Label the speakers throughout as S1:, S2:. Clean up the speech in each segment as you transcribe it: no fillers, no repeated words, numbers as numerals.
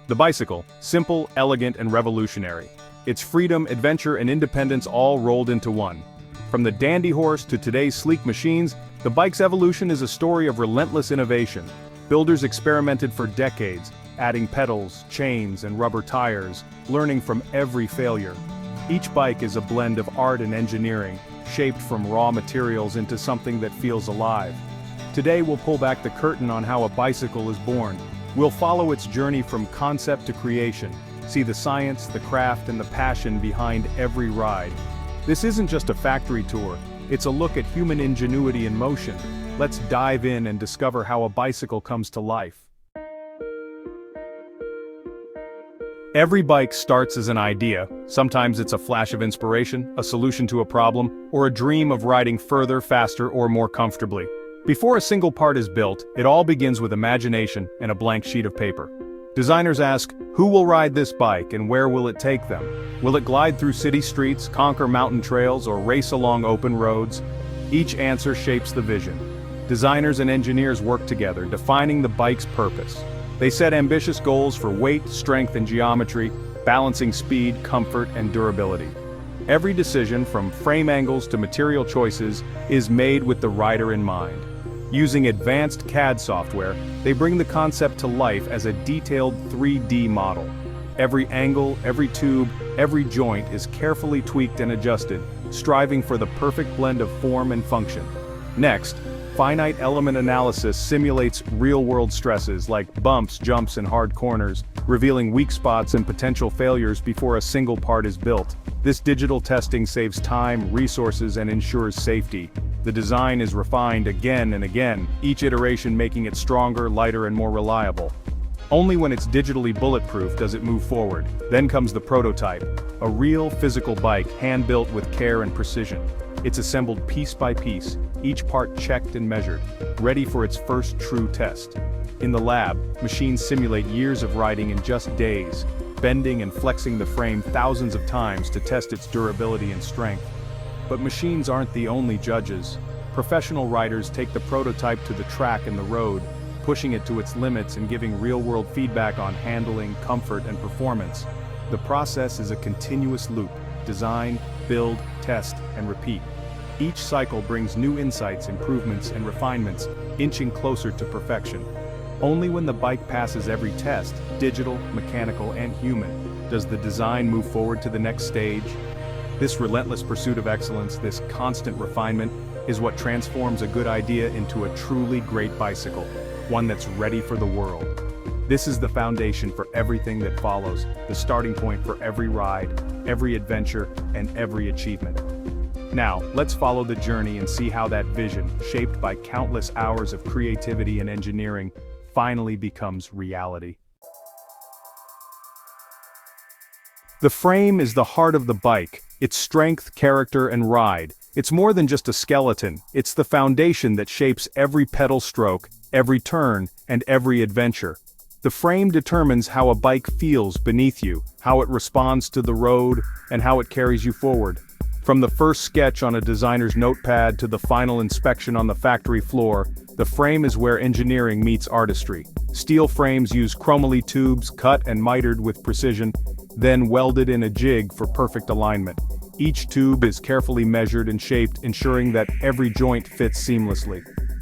S1: The bicycle, simple, elegant, and revolutionary. It's freedom, adventure, and independence all rolled into one. From the dandy horse to today's sleek machines, the bike's evolution is a story of relentless innovation. Builders experimented for decades, adding pedals, chains, and rubber tires, learning from every failure. Each bike is a blend of art and engineering, shaped from raw materials into something that feels alive. Today we'll pull back the curtain on how a bicycle is born. We'll follow its journey from concept to creation, see the science, the craft, and the passion behind every ride. This isn't just a factory tour, it's a look at human ingenuity in motion. Let's dive in and discover how a bicycle comes to life. Every bike starts as an idea. Sometimes it's a flash of inspiration, a solution to a problem, or a dream of riding further, faster, or more comfortably. Before a single part is built, it all begins with imagination and a blank sheet of paper. Designers ask, who will ride this bike and where will it take them? Will it glide through city streets, conquer mountain trails, or race along open roads? Each answer shapes the vision. Designers and engineers work together, defining the bike's purpose. They set ambitious goals for weight, strength, and geometry, balancing speed, comfort, and durability. Every decision, from frame angles to material choices, is made with the rider in mind. Using advanced CAD software, they bring the concept to life as a detailed 3D model. Every angle, every tube, every joint is carefully tweaked and adjusted, striving for the perfect blend of form and function. Next, finite element analysis simulates real-world stresses like bumps, jumps, and hard corners, revealing weak spots and potential failures before a single part is built. This digital testing saves time, resources, and ensures safety. The design is refined again and again, each iteration making it stronger, lighter, and more reliable. Only when it's digitally bulletproof does it move forward. Then comes the prototype, a real physical bike hand-built with care and precision. It's assembled piece by piece, each part checked and measured, ready for its first true test. In the lab, machines simulate years of riding in just days, bending and flexing the frame thousands of times to test its durability and strength. But machines aren't the only judges. Professional riders take the prototype to the track and the road, pushing it to its limits and giving real-world feedback on handling, comfort, and performance. The process is a continuous loop: design, build, test, and repeat. Each cycle brings new insights, improvements, and refinements, inching closer to perfection. Only when the bike passes every test, digital, mechanical, and human, does the design move forward to the next stage. This relentless pursuit of excellence, this constant refinement, is what transforms a good idea into a truly great bicycle, one that's ready for the world. This is the foundation for everything that follows, the starting point for every ride, every adventure, and every achievement. Now, let's follow the journey and see how that vision, shaped by countless hours of creativity and engineering, finally becomes reality. The frame is the heart of the bike, its strength, character, and ride. It's more than just a skeleton, it's the foundation that shapes every pedal stroke, every turn, and every adventure. The frame determines how a bike feels beneath you, how it responds to the road, and how it carries you forward. From the first sketch on a designer's notepad to the final inspection on the factory floor, the frame is where engineering meets artistry. Steel frames use chromoly tubes cut and mitered with precision, then welded in a jig for perfect alignment. Each tube is carefully measured and shaped, ensuring that every joint fits seamlessly.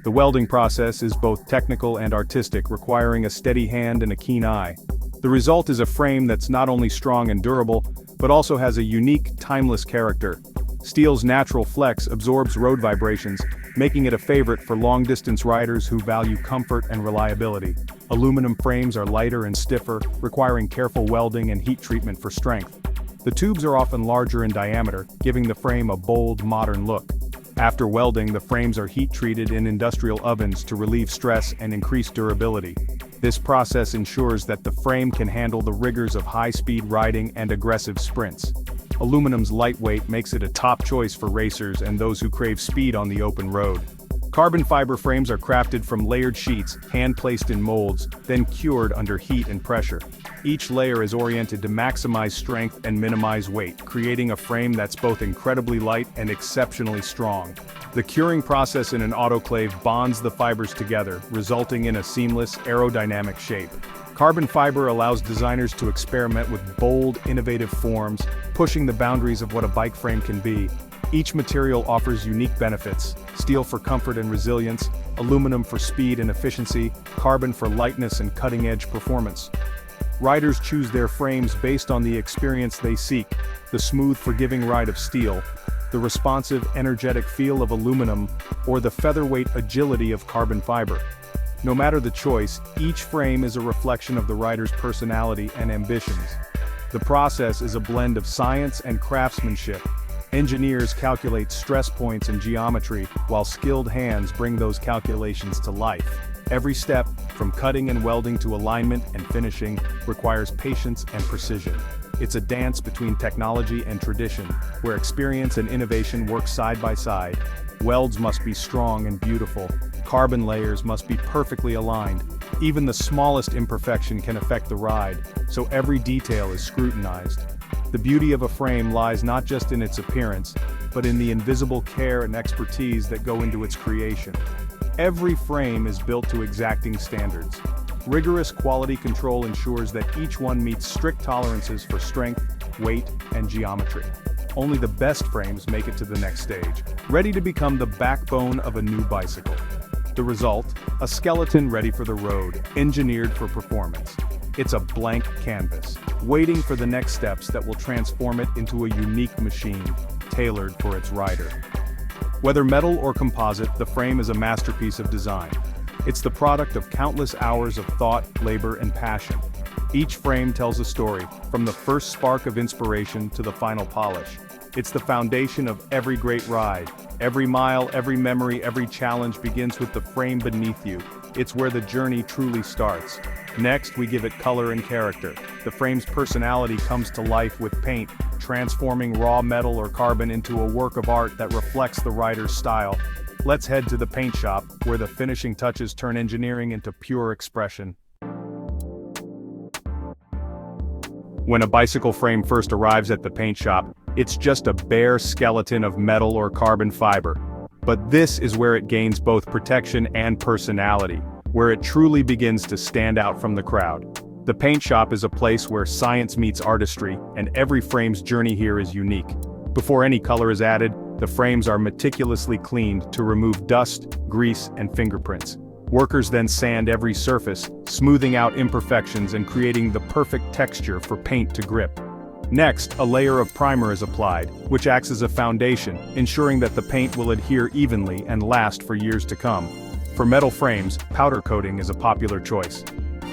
S1: The welding process is both technical and artistic, requiring a steady hand and a keen eye. The result is a frame that's not only strong and durable, but also has a unique, timeless character. Steel's natural flex absorbs road vibrations, making it a favorite for long-distance riders who value comfort and reliability. Aluminum frames are lighter and stiffer, requiring careful welding and heat treatment for strength. The tubes are often larger in diameter, giving the frame a bold, modern look. After welding, the frames are heat-treated in industrial ovens to relieve stress and increase durability. This process ensures that the frame can handle the rigors of high-speed riding and aggressive sprints. Aluminum's lightweight makes it a top choice for racers and those who crave speed on the open road. Carbon fiber frames are crafted from layered sheets, hand-placed in molds, then cured under heat and pressure. Each layer is oriented to maximize strength and minimize weight, creating a frame that's both incredibly light and exceptionally strong. The curing process in an autoclave bonds the fibers together, resulting in a seamless, aerodynamic shape. Carbon fiber allows designers to experiment with bold, innovative forms, pushing the boundaries of what a bike frame can be. Each material offers unique benefits: steel for comfort and resilience, aluminum for speed and efficiency, carbon for lightness and cutting-edge performance. Riders choose their frames based on the experience they seek: the smooth, forgiving ride of steel, the responsive, energetic feel of aluminum, or the featherweight agility of carbon fiber. No matter the choice, each frame is a reflection of the rider's personality and ambitions. The process is a blend of science and craftsmanship. Engineers calculate stress points and geometry, while skilled hands bring those calculations to life. Every step, from cutting and welding to alignment and finishing, requires patience and precision. It's a dance between technology and tradition, where experience and innovation work side by side. Welds must be strong and beautiful. Carbon layers must be perfectly aligned. Even the smallest imperfection can affect the ride, so every detail is scrutinized. The beauty of a frame lies not just in its appearance, but in the invisible care and expertise that go into its creation. Every frame is built to exacting standards. Rigorous quality control ensures that each one meets strict tolerances for strength, weight, and geometry. Only the best frames make it to the next stage, ready to become the backbone of a new bicycle. The result? A skeleton ready for the road, engineered for performance. It's a blank canvas, waiting for the next steps that will transform it into a unique machine, tailored for its rider. Whether metal or composite, the frame is a masterpiece of design. It's the product of countless hours of thought, labor, and passion. Each frame tells a story, from the first spark of inspiration to the final polish. It's the foundation of every great ride. Every mile, every memory, every challenge begins with the frame beneath you. It's where the journey truly starts. Next, we give it color and character. The frame's personality comes to life with paint, transforming raw metal or carbon into a work of art that reflects the rider's style. Let's head to the paint shop, where the finishing touches turn engineering into pure expression. When a bicycle frame first arrives at the paint shop, it's just a bare skeleton of metal or carbon fiber. But this is where it gains both protection and personality, where it truly begins to stand out from the crowd. The paint shop is a place where science meets artistry, and every frame's journey here is unique. Before any color is added, the frames are meticulously cleaned to remove dust, grease, and fingerprints. Workers then sand every surface, smoothing out imperfections and creating the perfect texture for paint to grip. Next, a layer of primer is applied, which acts as a foundation, ensuring that the paint will adhere evenly and last for years to come. For metal frames, powder coating is a popular choice.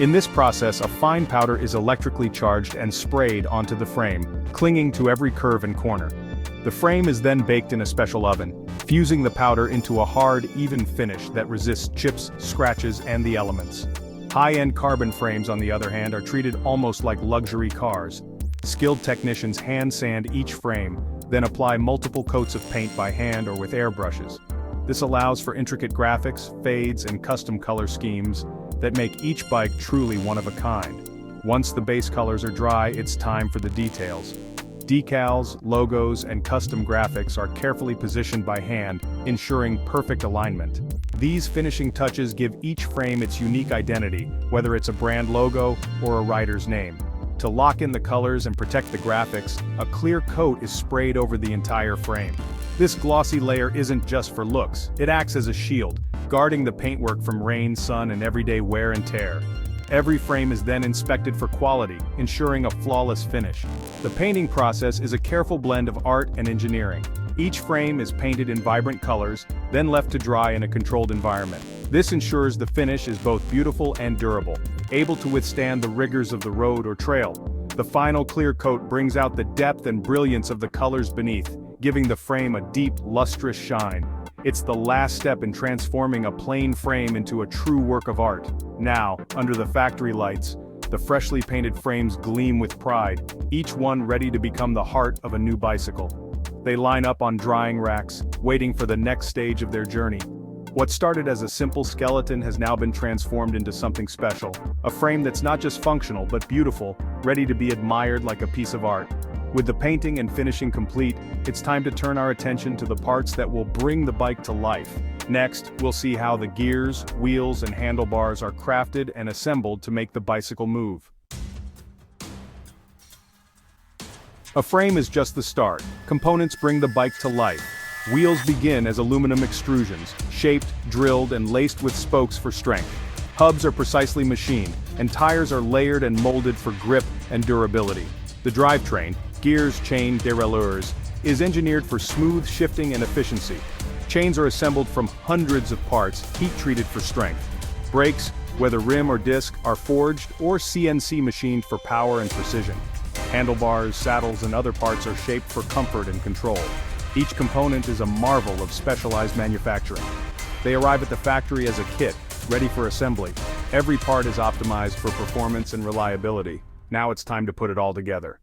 S1: In this process, a fine powder is electrically charged and sprayed onto the frame, clinging to every curve and corner. The frame is then baked in a special oven, fusing the powder into a hard, even finish that resists chips, scratches, and the elements. High-end carbon frames, on the other hand, are treated almost like luxury cars. Skilled technicians hand sand each frame, then apply multiple coats of paint by hand or with airbrushes. This allows for intricate graphics, fades, and custom color schemes that make each bike truly one of a kind. Once the base colors are dry, it's time for the details. Decals, logos, and custom graphics are carefully positioned by hand, ensuring perfect alignment. These finishing touches give each frame its unique identity, whether it's a brand logo or a rider's name. To lock in the colors and protect the graphics, a clear coat is sprayed over the entire frame. This glossy layer isn't just for looks, it acts as a shield, guarding the paintwork from rain, sun, and everyday wear and tear. Every frame is then inspected for quality, ensuring a flawless finish. The painting process is a careful blend of art and engineering. Each frame is painted in vibrant colors, then left to dry in a controlled environment. This ensures the finish is both beautiful and durable, able to withstand the rigors of the road or trail. The final clear coat brings out the depth and brilliance of the colors beneath, giving the frame a deep, lustrous shine. It's the last step in transforming a plain frame into a true work of art. Now, under the factory lights, the freshly painted frames gleam with pride, each one ready to become the heart of a new bicycle. They line up on drying racks, waiting for the next stage of their journey. What started as a simple skeleton has now been transformed into something special, a frame that's not just functional but beautiful, ready to be admired like a piece of art. With the painting and finishing complete, it's time to turn our attention to the parts that will bring the bike to life. Next, we'll see how the gears, wheels, and handlebars are crafted and assembled to make the bicycle move. A frame is just the start. Components bring the bike to life. Wheels begin as aluminum extrusions, shaped, drilled, and laced with spokes for strength. Hubs are precisely machined, and tires are layered and molded for grip and durability. The drivetrain, gears, chain, derailleurs, is engineered for smooth shifting and efficiency. Chains are assembled from hundreds of parts, heat-treated for strength. Brakes, whether rim or disc, are forged or CNC machined for power and precision. Handlebars, saddles, and other parts are shaped for comfort and control. Each component is a marvel of specialized manufacturing. They arrive at the factory as a kit, ready for assembly. Every part is optimized for performance and reliability. Now it's time to put it all together.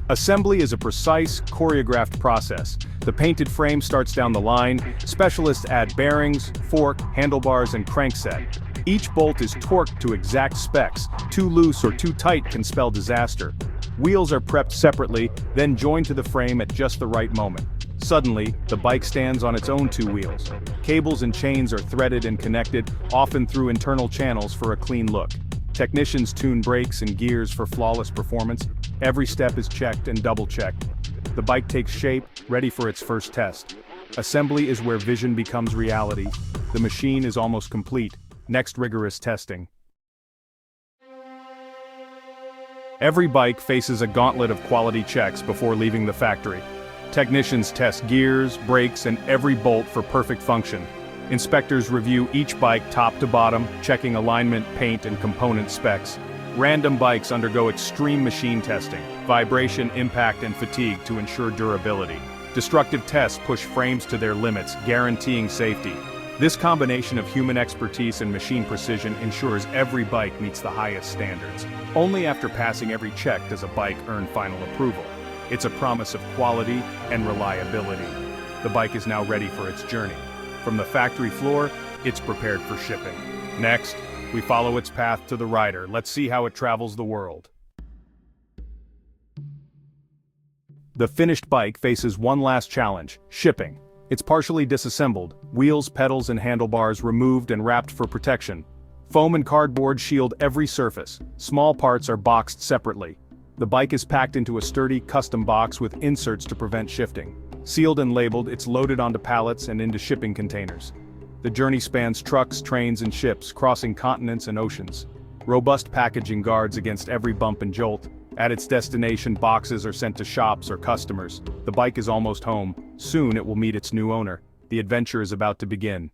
S1: Assembly is a precise, choreographed process. The painted frame starts down the line, specialists add bearings, fork, handlebars, and crankset. Each bolt is torqued to exact specs. Too loose or too tight can spell disaster. Wheels are prepped separately, then joined to the frame at just the right moment. Suddenly, the bike stands on its own two wheels. Cables and chains are threaded and connected, often through internal channels for a clean look. Technicians tune brakes and gears for flawless performance. Every step is checked and double-checked. The bike takes shape, ready for its first test. Assembly is where vision becomes reality. The machine is almost complete. Next, rigorous testing. Every bike faces a gauntlet of quality checks before leaving the factory. Technicians test gears, brakes, and every bolt for perfect function. Inspectors review each bike top to bottom, checking alignment, paint, and component specs. Random bikes undergo extreme machine testing, vibration, impact, and fatigue to ensure durability. Destructive tests push frames to their limits, guaranteeing safety. This combination of human expertise and machine precision ensures every bike meets the highest standards. Only after passing every check does a bike earn final approval. It's a promise of quality and reliability. The bike is now ready for its journey. From the factory floor, it's prepared for shipping. Next, we follow its path to the rider. Let's see how it travels the world. The finished bike faces one last challenge: shipping. It's partially disassembled, wheels, pedals, and handlebars removed and wrapped for protection. Foam and cardboard shield every surface. Small parts are boxed separately. The bike is packed into a sturdy, custom box with inserts to prevent shifting. Sealed and labeled, it's loaded onto pallets and into shipping containers. The journey spans trucks, trains, and ships, crossing continents and oceans. Robust packaging guards against every bump and jolt. At its destination, boxes are sent to shops or customers. The bike is almost home. Soon it will meet its new owner. The adventure is about to begin.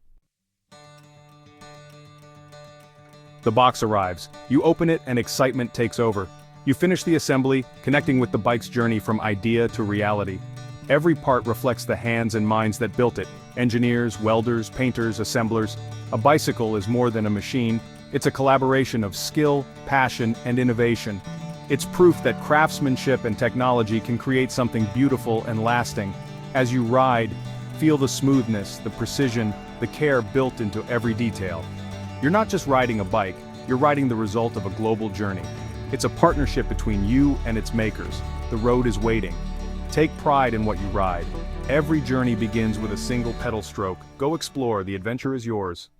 S1: The box arrives. You open it and excitement takes over. You finish the assembly, connecting with the bike's journey from idea to reality. Every part reflects the hands and minds that built it. Engineers, welders, painters, assemblers. A bicycle is more than a machine. It's a collaboration of skill, passion, and innovation. It's proof that craftsmanship and technology can create something beautiful and lasting. As you ride, feel the smoothness, the precision, the care built into every detail. You're not just riding a bike, you're riding the result of a global journey. It's a partnership between you and its makers. The road is waiting. Take pride in what you ride. Every journey begins with a single pedal stroke. Go explore, the adventure is yours.